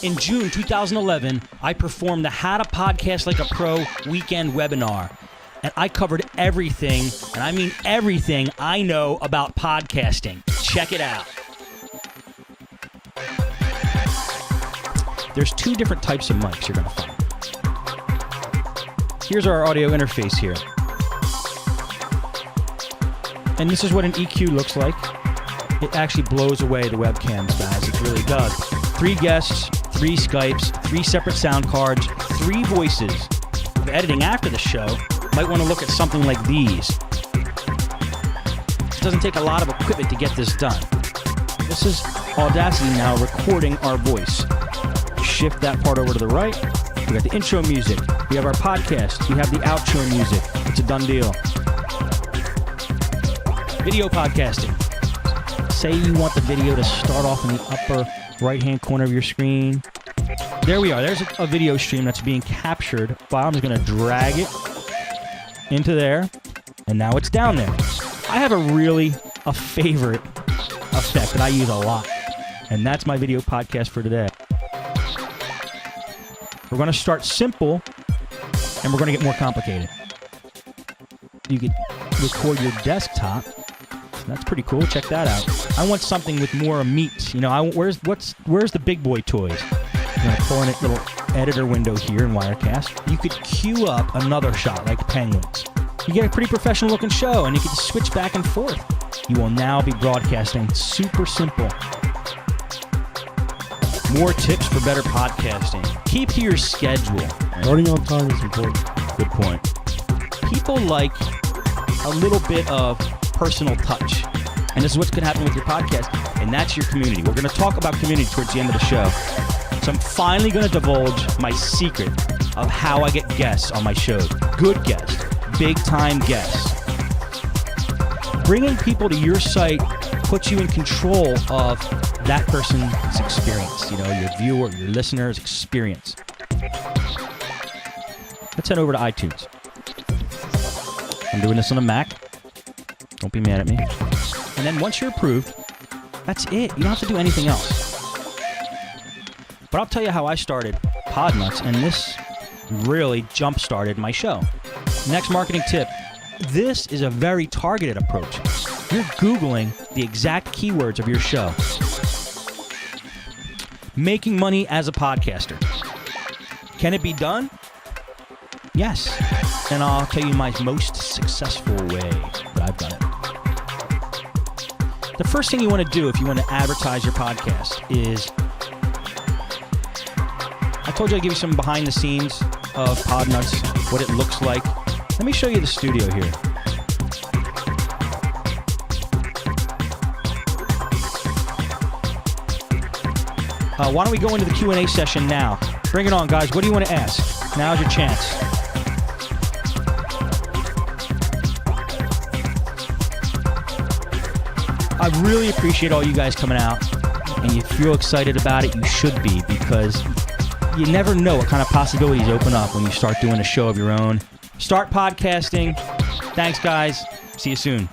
In June 2011, I performed the How to Podcast Like a Pro weekend webinar. And I covered everything, and I mean everything I know about podcasting. Check it out. There's two different types of mics you're going to find. Here's our audio interface here. And this is what an EQ looks like. It actually blows away the webcams, guys. It really does. 3 guests, 3 Skypes, 3 separate sound cards, 3 voices. For editing after the show, might want to look at something like these. It doesn't take a lot of equipment to get this done. This is Audacity now recording our voice. Shift that part over to the right. We got the intro music. We have our podcast. We have the outro music. It's a done deal. Video podcasting. Say you want the video to start off in the upper right-hand corner of your screen. There we are. There's a video stream that's being captured. I'm just going to drag it into there, and now it's down there. I have a favorite effect that I use a lot, and that's my video podcast for today. We're going to start simple, and we're going to get more complicated. You could record your desktop. That's pretty cool. Check that out. I want something with more meat. You know, where's the big boy toys? I'm going to pull in a little editor window here in Wirecast. You could queue up another shot like Penguins. You get a pretty professional looking show, and you can switch back and forth. You will now be broadcasting super simple. More tips for better podcasting. Keep to your schedule. Starting on time is important. Good point. People like a little bit of personal touch. And this is what's going to happen with your podcast, and that's your community. We're going to talk about community towards the end of the show. So I'm finally going to divulge my secret of how I get guests on my shows. Good guests. Big-time guests. Bringing people to your site puts you in control of that person's experience. You know, your viewer, your listener's experience. Let's head over to iTunes. I'm doing this on a Mac. Don't be mad at me. And then once you're approved, that's it. You don't have to do anything else. But I'll tell you how I started Podnutz, and this really jump-started my show. Next marketing tip. This is a very targeted approach. You're Googling the exact keywords of your show. Making money as a podcaster. Can it be done? Yes. And I'll tell you my most successful way that I've done it. The first thing you want to do if you want to advertise your podcast is, I told you I'd give you some behind the scenes of Podnutz, what it looks like. Let me show you the studio here. Why don't we go into the Q&A session now? Bring it on, guys. What do you want to ask? Now's your chance. I really appreciate all you guys coming out, and you feel excited about it. You should be, because you never know what kind of possibilities open up when you start doing a show of your own. Start podcasting. Thanks, guys. See you soon.